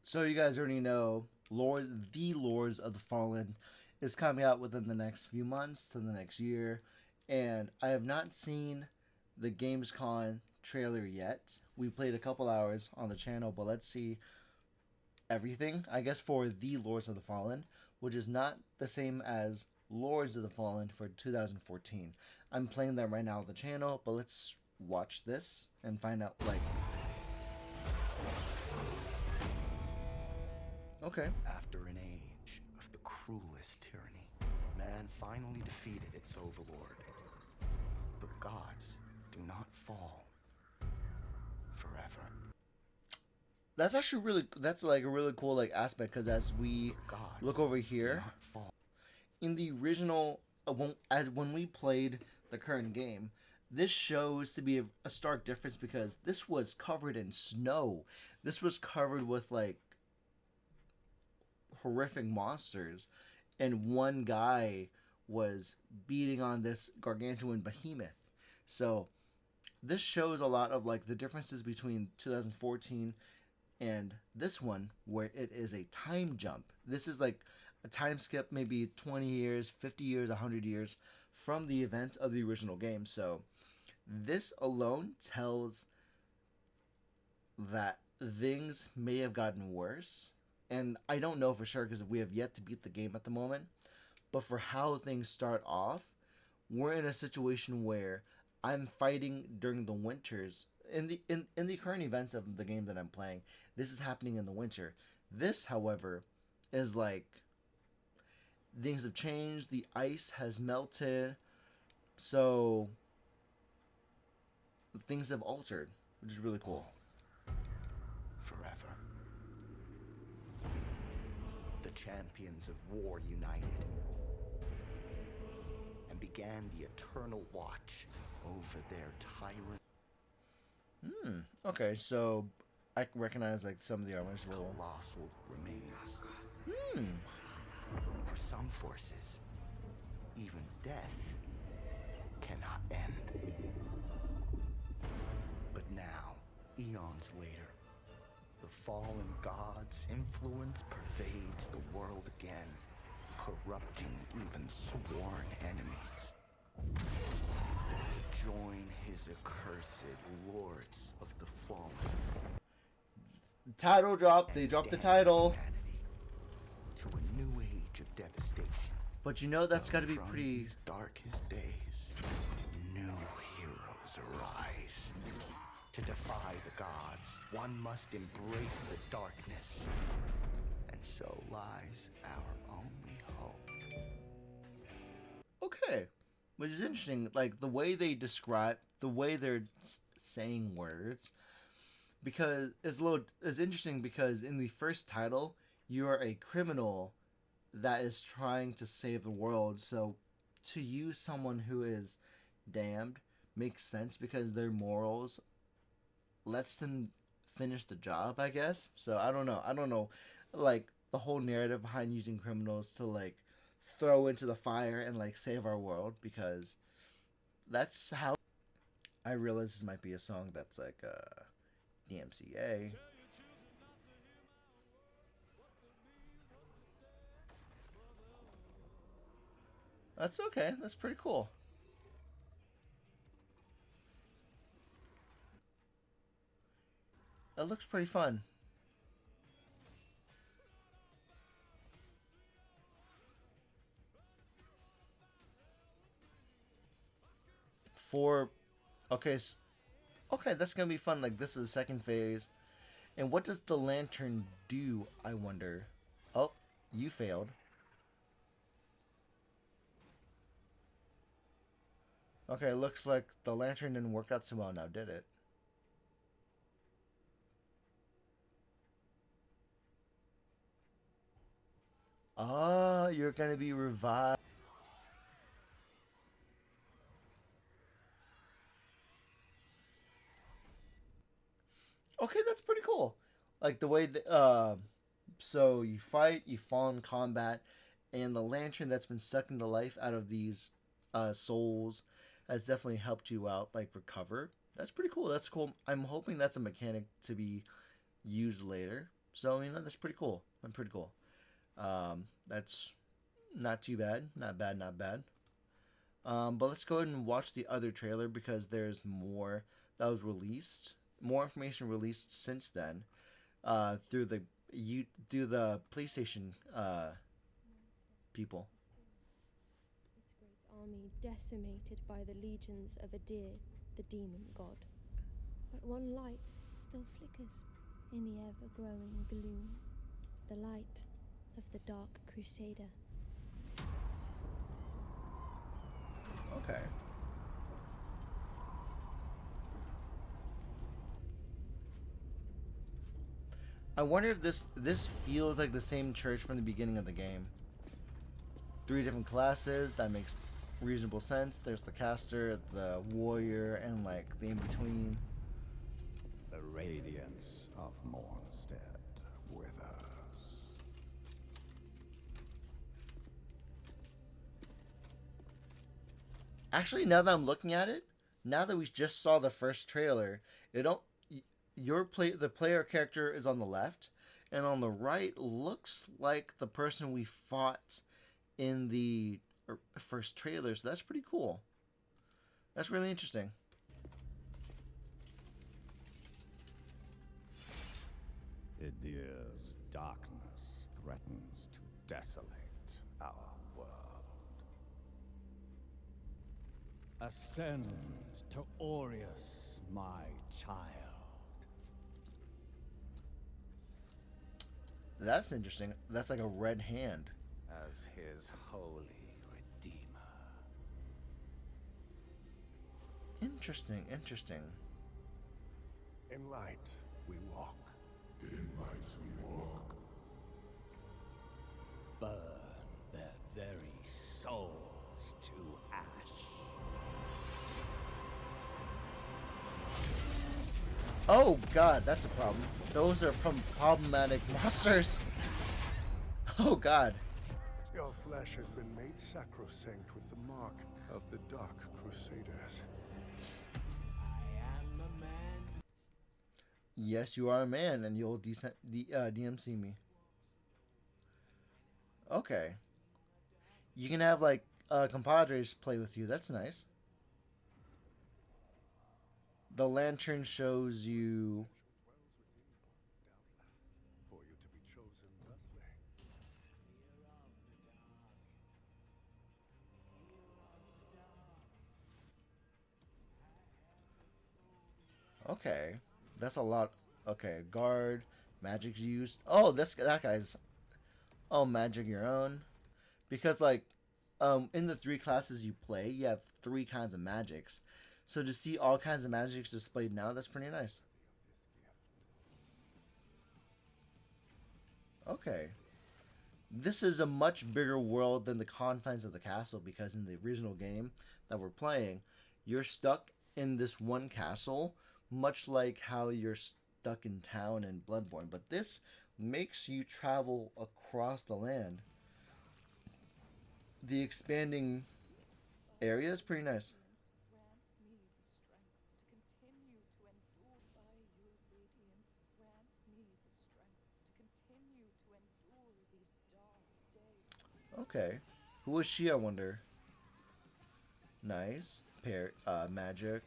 So you guys already know, the Lords of the Fallen is coming out within the next few months to the next year, and I have not seen the Gamescom trailer yet. We played a couple hours on the channel, but let's see everything. I guess for the Lords of the Fallen, which is not the same as Lords of the Fallen for 2014. I'm playing that right now on the channel, but let's watch this and find out like. Okay. After an age of the cruelest tyranny, man finally defeated its overlord. But gods do not fall forever. That's actually that's like a really cool like aspect, because as we Gods look over do here not fall. in the original when we played the current game, this shows to be a stark difference, because this was covered in snow. This was covered with like horrific monsters, and one guy was beating on this gargantuan behemoth. So this shows a lot of like the differences between 2014 and this one, where it is a time jump. This is like a time skip, maybe 20 years, 50 years, 100 years from the events of the original game. So this alone tells that things may have gotten worse, and I don't know for sure because we have yet to beat the game at the moment. But for how things start off, we're in a situation where I'm fighting during the winters in the current events of the game that I'm playing. This is happening in the winter. This, however, is like things have changed. The ice has melted, so things have altered, which is really cool. Forever. The champions of war united and began the eternal watch over their tyrant. Okay, so I can recognize like some of the armors a little. Colossal remains. For some forces, even death cannot end. But now, eons later, the fallen god's influence pervades the world again, corrupting even sworn enemies. To join his accursed lords of the fallen. Title drop. They dropped the title. Humanity to a new age of devastation. But you know that's got to be From pretty. these darkest days, new heroes arise. To defy the gods, one must embrace the darkness. And so lies our only hope. Okay, which is interesting. Like the way they describe, the way they're saying words, because it's interesting because in the first title you are a criminal that is trying to save the world. So to use someone who is damned makes sense because their morals lets them finish the job, I guess. So I don't know like the whole narrative behind using criminals to like throw into the fire and like save our world, because that's how I realize this might be a song that's like DMCA. That's okay. That's pretty cool. That looks pretty fun. For okay, okay, that's gonna be fun. Like this is the second phase, and what does the lantern do? I wonder. Oh, you failed. Okay, looks like the lantern didn't work out so well now, did it? Oh, you're gonna be revived. Okay, that's pretty cool. Like the way that so you fight, you fall in combat, and the lantern that's been sucking the life out of these souls has definitely helped you out, like recover. That's pretty cool. That's cool. I'm hoping that's a mechanic to be used later. So that's pretty cool. I'm pretty cool. That's not too bad. Not bad. Not bad. But let's go ahead and watch the other trailer because there's more that was released. More information released since then. Through the PlayStation people. Its great army decimated by the legions of Adir, the demon god. But one light still flickers in the ever-growing gloom. The light of the Dark Crusader. Okay. I wonder if this feels like the same church from the beginning of the game. 3 different classes, that makes reasonable sense. There's the caster, the warrior, and like the in between. The radiance of Mornstead withers. Actually, now that I'm looking at it, now that we just saw the first trailer, it don't the player character is on the left, and on the right looks like the person we fought in the first trailer. So that's pretty cool. That's really interesting. Idir's darkness threatens to desolate our world. Ascend to Aureus, my child. That's interesting. That's like a red hand. As his holy redeemer. Interesting, interesting. In light we walk. In light we walk. Burn their very souls to ash. Oh god, that's a problem. Those are problematic monsters. Oh god. Your flesh has been made sacrosanct with the mark of the Dark Crusaders. I am a man. Yes, you are a man, and you'll DMC me. Okay. You can have like compadres play with you. That's nice. The lantern shows you. For you to be chosen thusly. Okay, that's a lot. Okay, guard, magic's used. Oh, that guy's. Oh, magic your own, because like, in the 3 classes you play, you have 3 kinds of magics. So to see all kinds of magics displayed now, that's pretty nice. Okay. This is a much bigger world than the confines of the castle, because in the original game that we're playing, you're stuck in this one castle, much like how you're stuck in town in Bloodborne. But this makes you travel across the land. The expanding area is pretty nice. Okay. Who is she, I wonder? Nice. Magic.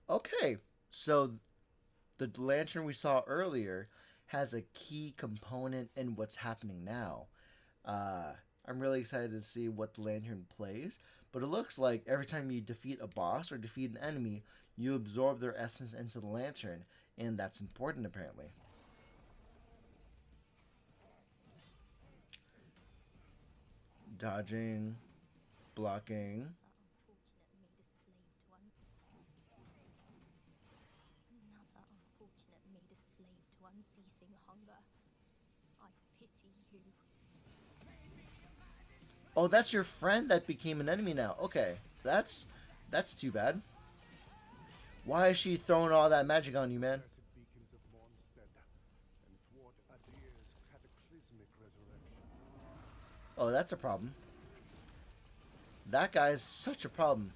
Okay. So, the lantern we saw earlier has a key component in what's happening now. I'm really excited to see what the lantern plays. But it looks like every time you defeat a boss or defeat an enemy, you absorb their essence into the lantern. And that's important, apparently. Dodging, blocking. Another unfortunate made a slave to unceasing hunger. I pity you. Oh, that's your friend that became an enemy now. Okay, that's too bad. Why is she throwing all that magic on you, man? Blessed beacons of Mornstead and thwart Adir's cataclysmic resurrection. Oh, that's a problem. That guy is such a problem.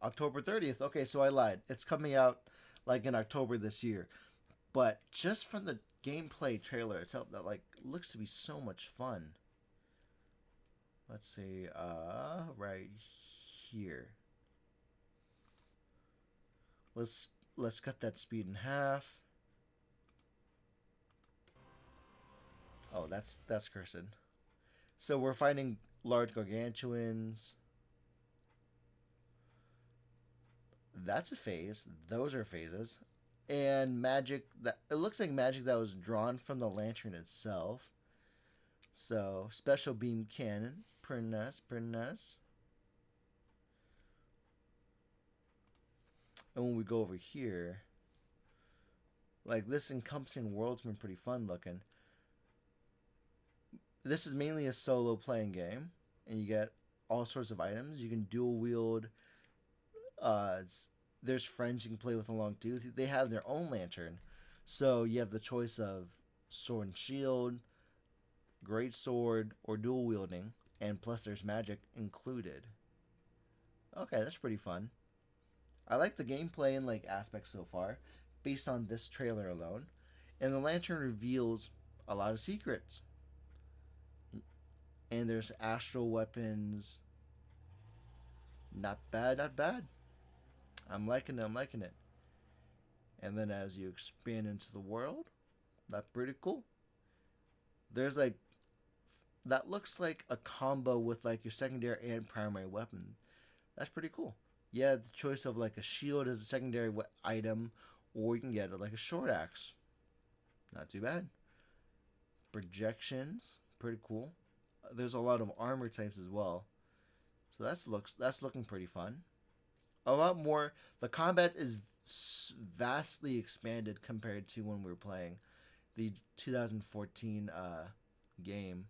October 30th. Okay, so I lied. It's coming out like in October this year. But just from the gameplay trailer itself, that like looks to be so much fun. Let's see, right here. Let's cut that speed in half. Oh, that's cursed. So we're fighting large gargantuans. That's a phase. Those are phases. And magic that it looks like magic that was drawn from the lantern itself. So special beam cannon, pretty nice, pretty nice. And when we go over here, like this encompassing world's been pretty fun looking. This is mainly a solo playing game, and you get all sorts of items. You can dual wield. There's friends you can play with along too. They have their own lantern, so you have the choice of sword and shield, great sword, or dual wielding, and plus there's magic included. Okay, that's pretty fun. I like the gameplay and like aspects so far, based on this trailer alone, and the lantern reveals a lot of secrets. And there's astral weapons. Not bad, not bad. I'm liking it, I'm liking it. And then as you expand into the world, that's pretty cool. There's like, that looks like a combo with like your secondary and primary weapon. That's pretty cool. You have the choice of like a shield as a secondary item, or you can get it like a short axe. Not too bad. Projections, pretty cool. There's a lot of armor types as well, so that's looking pretty fun. A lot more. The combat is vastly expanded compared to when we were playing the 2014 game.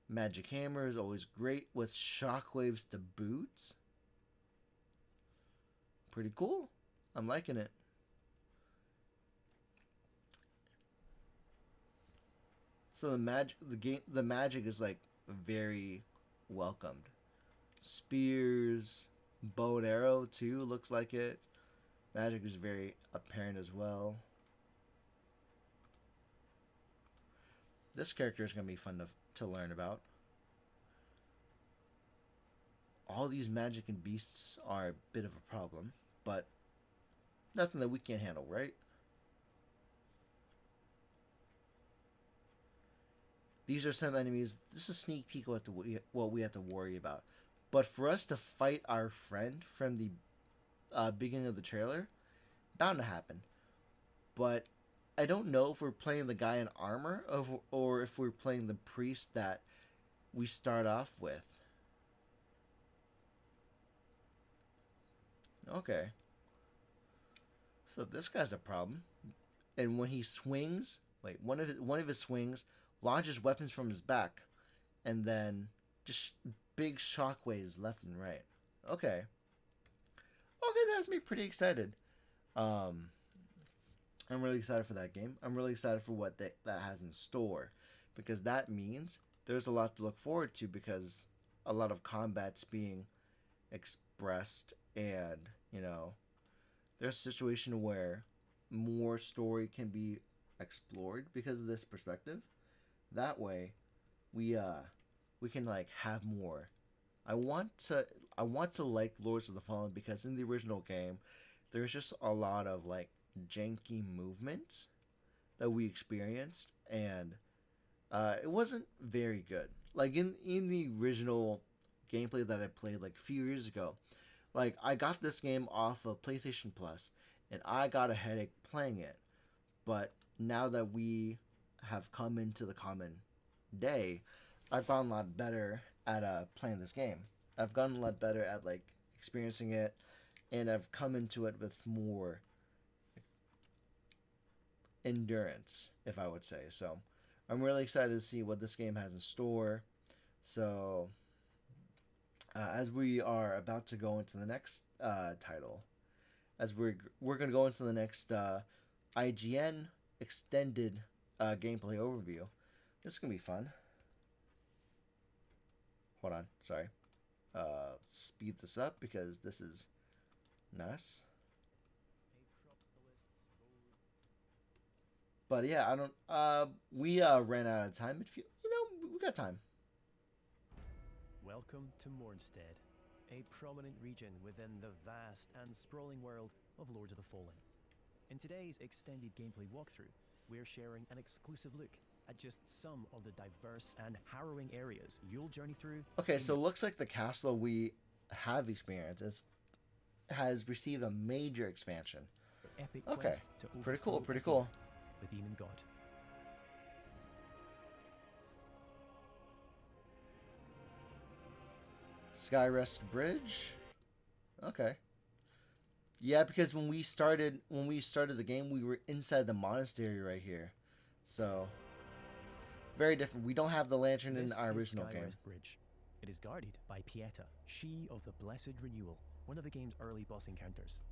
Magic hammer is always great with shockwaves to boot. Pretty cool. I'm liking it. So the magic is like very welcomed. Spears, bow and arrow too looks like it. Magic is very apparent as well. This character is gonna be fun to learn about. All these magic and beasts are a bit of a problem, but nothing that we can't handle, right? These are some enemies. This is a sneak peek of what we have to worry about. But for us to fight our friend from the beginning of the trailer, bound to happen. But I don't know if we're playing the guy in armor or if we're playing the priest that we start off with. Okay. So this guy's a problem. And when he swings, one of his swings launches weapons from his back, and then just big shockwaves left and right. Okay, that has me pretty excited. I'm really excited for that game. I'm really excited for what that has in store, because that means there's a lot to look forward to, because a lot of combat's being expressed, and there's a situation where more story can be explored because of this perspective. That way, we can like have more. I want to like Lords of the Fallen, because in the original game, there's just a lot of like janky movements that we experienced, and it wasn't very good. Like in the original gameplay that I played like a few years ago, like I got this game off of PlayStation Plus, and I got a headache playing it. But now that we have come into the common day, I've gotten a lot better at playing this game. I've gotten a lot better at like experiencing it, and I've come into it with more endurance, if I would say. So I'm really excited to see what this game has in store. So as we are about to go into the next title, as we're going to go into the next IGN extended gameplay overview. This is going to be fun. Hold on, sorry. speed this up because this is nice. But yeah, I don't. We ran out of time. If we got time. Welcome to Mornstead, a prominent region within the vast and sprawling world of Lords of the Fallen. In today's extended gameplay walkthrough, we're sharing an exclusive look at just some of the diverse and harrowing areas you'll journey through. Okay, so it looks like the castle we have experienced has received a major expansion. Epic Okay, quest to pretty cool, overthrow pretty a cool. demon, the demon god. Skyrest Bridge. Okay. Yeah, because when we started the game, we were inside the monastery right here. So very different. We don't have the lantern in our original game. Skyrest Bridge. It is guarded by Pieta, she of the Blessed Renewal, one of the game's early boss encounters.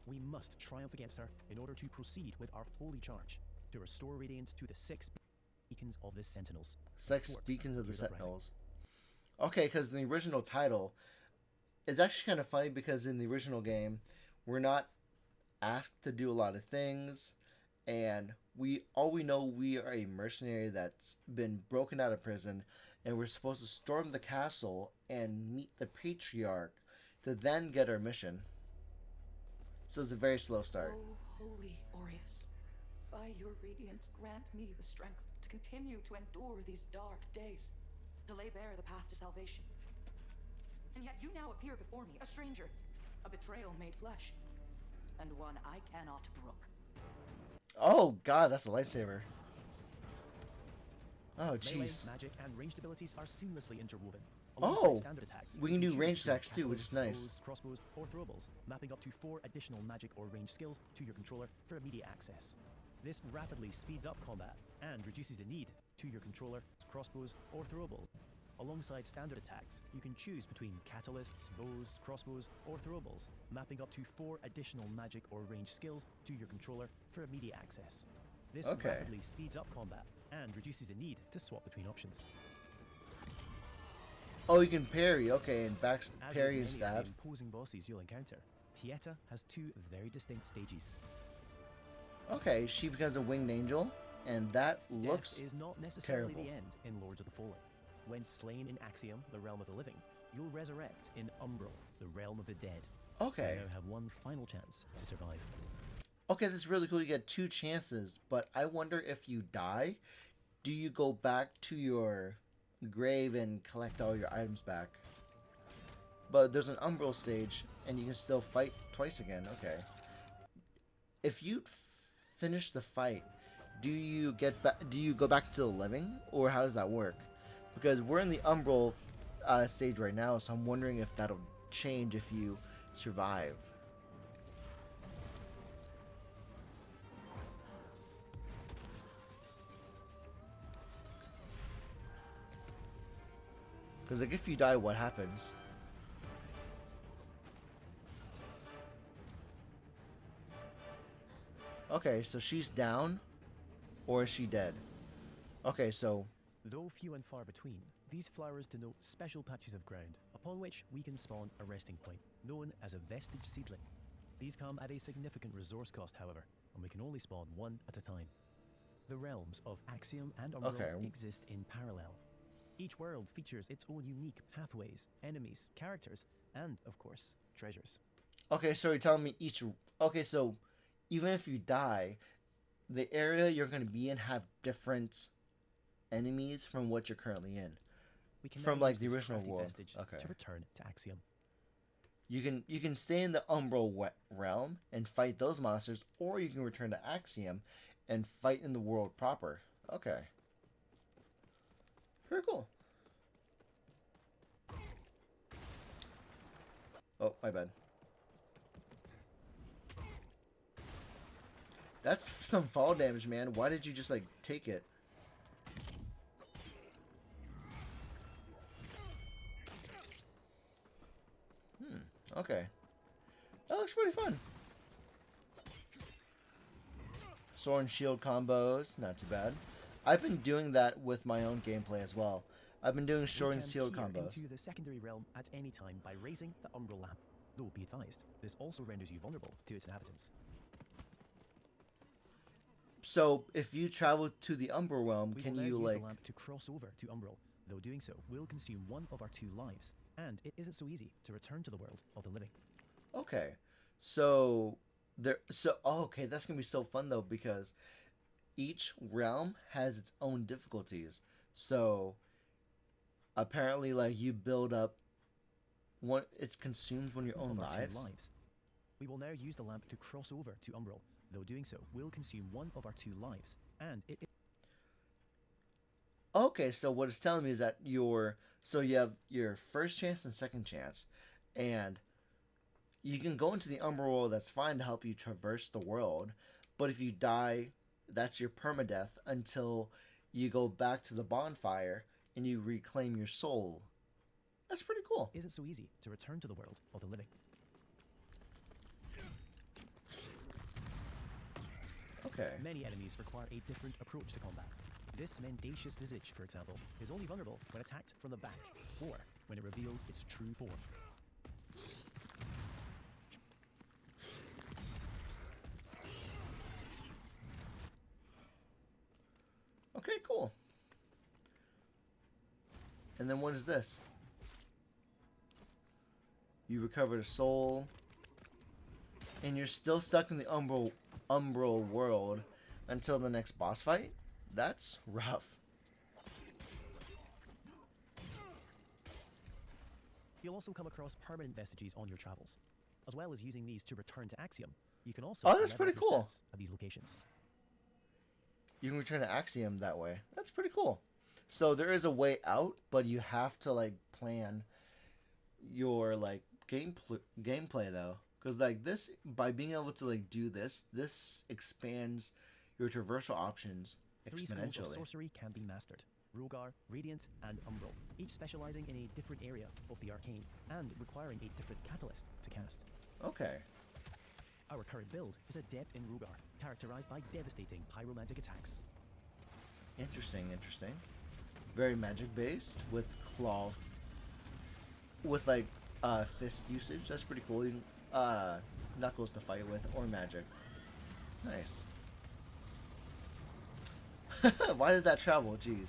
We must triumph against her in order to proceed with our holy charge to restore radiance to the 6 beacons of the Sentinels. 6 Fort beacons of the Fear the Rising. Sentinels. Okay, because in the original title, it's actually kind of funny because in the original game, we're not asked to do a lot of things, and we know we are a mercenary that's been broken out of prison, and we're supposed to storm the castle and meet the patriarch to then get our mission. So it's a very slow start. Oh, holy Aureus, by your radiance grant me the strength to continue to endure these dark days, to lay bare the path to salvation. And yet you now appear before me, a stranger, a betrayal made flesh, and one I cannot brook. Oh god, that's a lightsaber. Oh Melee, jeez. magic, and ranged abilities are seamlessly interwoven. Oh, Alongside standard attacks, we can you do choose ranged between attacks too, which is catalysts, nice. bows, crossbows, or throwables, mapping up to 4 additional magic or ranged skills to your controller for immediate access. This rapidly speeds up combat and reduces the need to your controller, crossbows, or throwables. Alongside standard attacks, you can choose between catalysts, bows, crossbows, or throwables, mapping up to 4 additional magic or ranged skills to your controller for immediate access. This rapidly speeds up combat and reduces the need to swap between options. Oh, you can parry. Okay, and back As parry and with many of stab. the imposing bosses you'll encounter, Pieta has 2 very distinct stages. Okay, she becomes a winged angel, and that looks Death is not necessarily terrible. the end in Lords of the Fallen. When slain in Axiom, the realm of the living, you'll resurrect in Umbral, the realm of the dead. Okay. You now have one final chance to survive. Okay, this is really cool. You get 2 chances, but I wonder if you die, do you go back to your grave and collect all your items back? But there's an Umbral stage, and you can still fight twice again. Okay. If you finish the fight, do you get back? Do you go back to the living, or how does that work? Because we're in the Umbral stage right now, so I'm wondering if that'll change if you survive. Because like if you die, what happens? Okay, so she's down, or is she dead? Okay, so Though few and far between, these flowers denote special patches of ground upon which we can spawn a resting point, known as a vestige seedling. These come at a significant resource cost, however, and we can only spawn one at a time. The realms of Axiom and Umbral exist in parallel. Each world features its own unique pathways, enemies, characters, and, of course, treasures. Okay, so you're telling me each... Okay, so even if you die, the area you're going to be in have different enemies from what you're currently in. We can from now like use the this original crafty world. vestige Okay. to return to Axiom. You can stay in the Umbral realm and fight those monsters, or you can return to Axiom and fight in the world proper. Okay. Very cool. Oh, my bad. That's some fall damage, man. Why did you just, like, take it? Okay. That looks pretty fun. Sword and shield combos, not too bad. I've been doing that with my own gameplay as well. I've been doing We sword and can shield peer combos. into the secondary realm at any time by raising the umbral lamp. Though be advised, this also renders you vulnerable to its inhabitants. So if you travel to the Umbral realm, We can will now you use like? the lamp to cross over to Umbral, though doing so will consume one of our 2 lives, and it isn't so easy to return to the world of the living. Okay, so there. So okay, that's gonna be so fun though because each realm has its own difficulties. So apparently, like you build up. One, it consumes one of your own Of our 2 lives. lives. We will now use the lamp to cross over to Umbral, though doing so will consume one of our 2 lives, and it Okay, so what it's telling me is that you have your first chance and second chance, and you can go into the Umbral world. That's fine to help you traverse the world, but if you die, that's your permadeath until you go back to the bonfire and you reclaim your soul. That's pretty cool. isn't so easy to return to the world of the living. Okay. Many enemies require a different approach to combat. This mendacious visage, for example, is only vulnerable when attacked from the back, or when it reveals its true form. Okay, cool. And then what is this? You recovered a soul, and you're still stuck in the Umbral world until the next boss fight? That's rough. You'll also come across permanent vestiges on your travels. As well as using these to return to Axiom, you can also Oh, that's level pretty up your cool. stats at these locations. You can return to Axiom that way. That's pretty cool. So there is a way out, but you have to like plan your like gameplay though, because like this, by being able to like do this, this expands your traversal options 3 schools of exponentially. sorcery can be mastered: Rogar, Radiant, and Umbral, each specializing in a different area of the arcane and requiring a different catalyst to cast. Okay. Our current build is adept in Rogar, characterized by devastating pyromantic attacks. Interesting, interesting. Very magic based with cloth, with like fist usage. That's pretty cool. You can, knuckles to fight with or magic. Nice. Why does that travel? Jeez.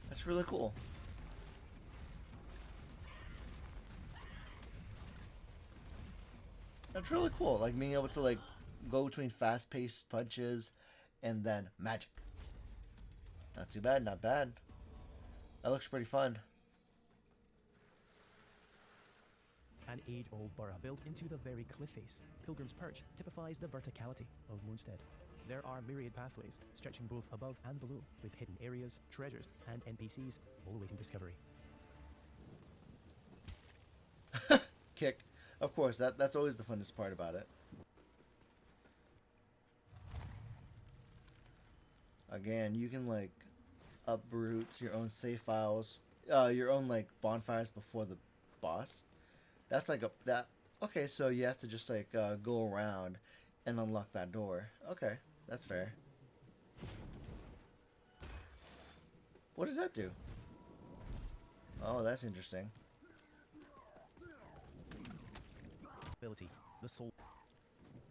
That's really cool. That's really cool. Like being able to like go between fast-paced punches and then magic. Not too bad, not bad. That looks pretty fun. An age-old borough built into the very cliff face, Pilgrim's Perch typifies the verticality of Moonstead. There are myriad pathways stretching both above and below, with hidden areas, treasures, and NPCs all awaiting discovery. Kick. Of course, that's always the funnest part about it. Again, you can like uproot your own save files, your own like bonfires before the boss. That's like that. Okay, so you have to just like go around and unlock that door. Okay, that's fair. What does that do? Oh, that's interesting. Ability: the Soul.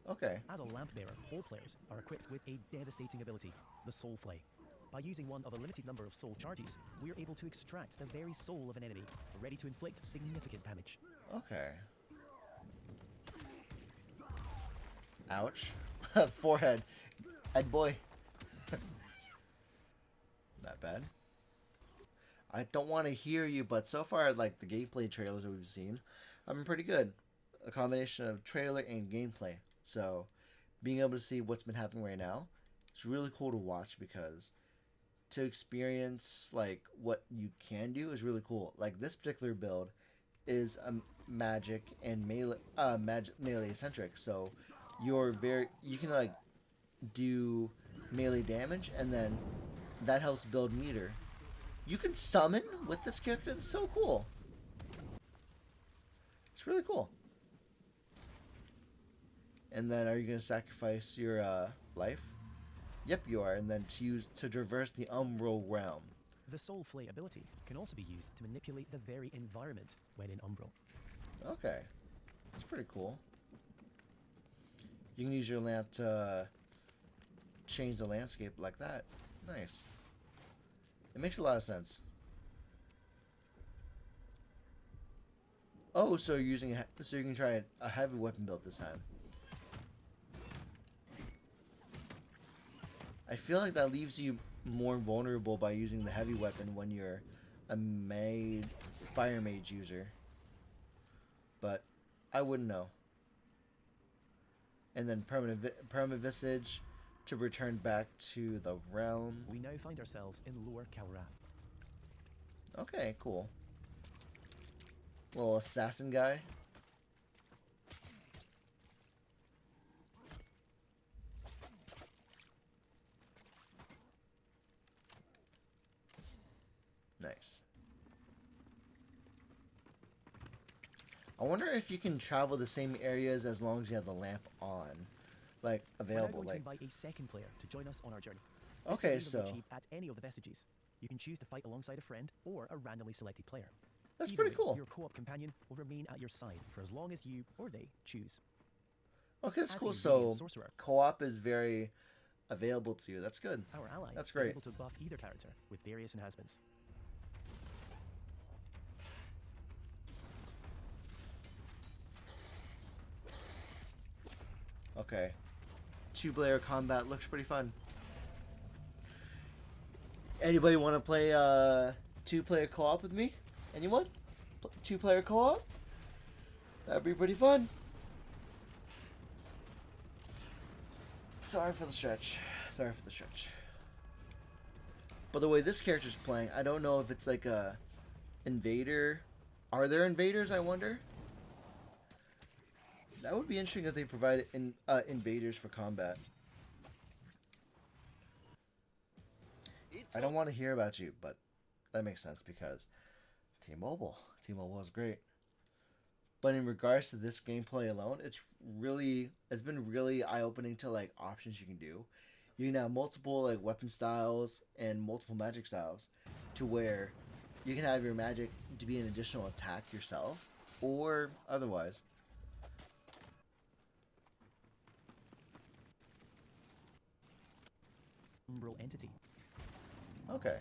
Okay. As a lamp bearer, all players are equipped with a devastating ability, the Soul Flay. By using one of a limited number of soul charges, we are able to extract the very soul of an enemy, ready to inflict significant damage. Okay. Ouch. Forehead. Head boy. Not bad. I don't want to hear you, but so far, like the gameplay trailers that we've seen, have been pretty good. A combination of trailer and gameplay. So, being able to see what's been happening right now, it's really cool to watch because to experience like what you can do is really cool. Like this particular build is a magic and melee centric. So you can like do melee damage and then that helps build meter. You can summon with this character. That's so cool. It's really cool. And then are you gonna sacrifice your life. Yep, you are. And then to use to traverse the umbral realm. The Soul Flay ability can also be used to manipulate the very environment when in Umbral. Okay. That's pretty cool. You can use your lamp to change the landscape like that. Nice. It makes a lot of sense. Oh, so you're using so you can try a heavy weapon build this time. I feel like that leaves you more vulnerable by using the heavy weapon when you're a fire mage user. But I wouldn't know. And then permanent visage to return back to the realm. We now find ourselves in Lower Calrath. Okay, cool. Little assassin guy. Nice. I wonder if you can travel the same areas as long as you have the lamp on, like available. We're now going to invite a second player to join us on our journey. Okay, This is able to so achieve at any of the vestiges. You can choose to fight alongside a friend or a randomly selected player. that's Either pretty way, cool. Your co-op companion will remain at your side for as long as you or they choose. Okay, that's As cool. a So radiant sorcerer, co-op is very available to you. That's good. our ally That's is great. able to buff either character with various enhancements. Okay. 2-player combat looks pretty fun. Anybody want to play 2-player co-op with me? Anyone? 2-player co-op? That'd be pretty fun. Sorry for the stretch. Sorry for the stretch. By the way, this character's playing. I don't know if it's like a invader. Are there invaders, I wonder? That would be interesting if they provided invaders for combat. I don't want to hear about you, but that makes sense because T-Mobile is great. But in regards to this gameplay alone, it's been really eye-opening to like options you can do. You can have multiple like weapon styles and multiple magic styles, to where you can have your magic to be an additional attack yourself or otherwise. Umbral entity. Okay.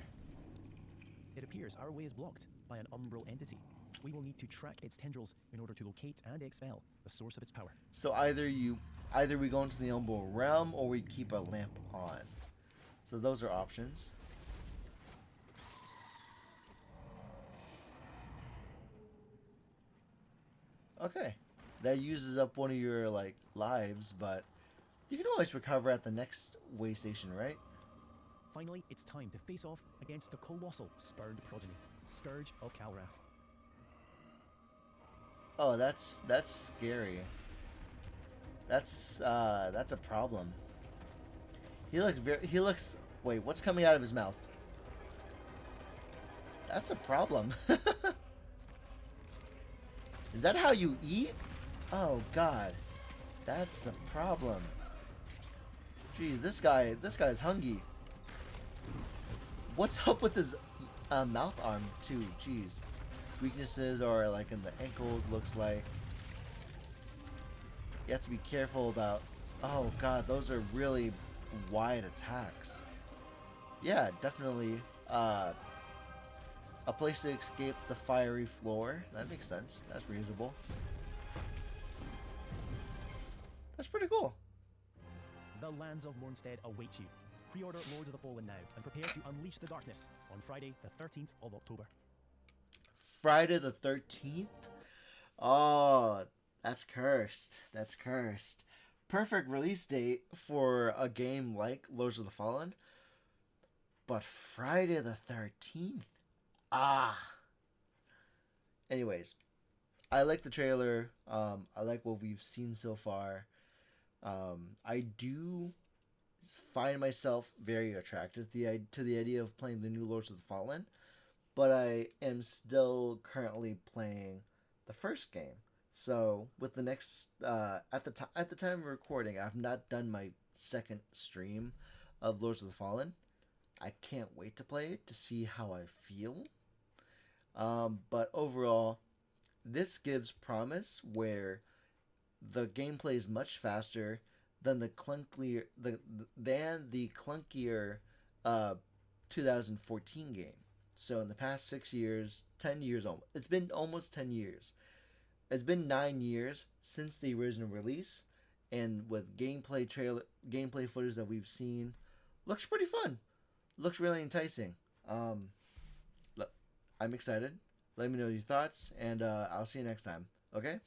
It appears our way is blocked by an umbral entity. We will need to track its tendrils in order to locate and expel the source of its power. So either we go into the umbral realm or we keep a lamp on. So those are options. Okay. That uses up one of your like lives, but you can always recover at the next way station, right? Finally, it's time to face off against the colossal spurned progeny, Scourge of Calrath. Oh, that's scary. That's a problem. He looks wait, what's coming out of his mouth? That's a problem. Is that how you eat? Oh god. That's the problem. Jeez, this guy's hungry. What's up with his mouth arm too? Jeez. Weaknesses are like in the ankles, looks like. You have to be careful about... Oh god, those are really wide attacks. Yeah, definitely a place to escape the fiery floor. That makes sense. That's reasonable. That's pretty cool. The lands of Mornstead await you. Pre-order Lords of the Fallen now and prepare to unleash the darkness on Friday, the 13th of October. Friday the 13th? Oh, that's cursed. That's cursed. Perfect release date for a game like Lords of the Fallen. But Friday the 13th? Ah. Anyways, I like the trailer. I like what we've seen so far. I do find myself very attracted to the idea of playing the new Lords of the Fallen, but I am still currently playing the first game. So with the next at the time of recording, I've not done my second stream of Lords of the Fallen. I can't wait to play it to see how I feel. But overall, this gives promise where the gameplay is much faster than the clunkier 2014 game. So in the past 6 years, 10 years, it's been almost 10 years. It's been 9 years since the original release, and with gameplay footage that we've seen, looks pretty fun. Looks really enticing. I'm excited. Let me know your thoughts, and I'll see you next time. Okay?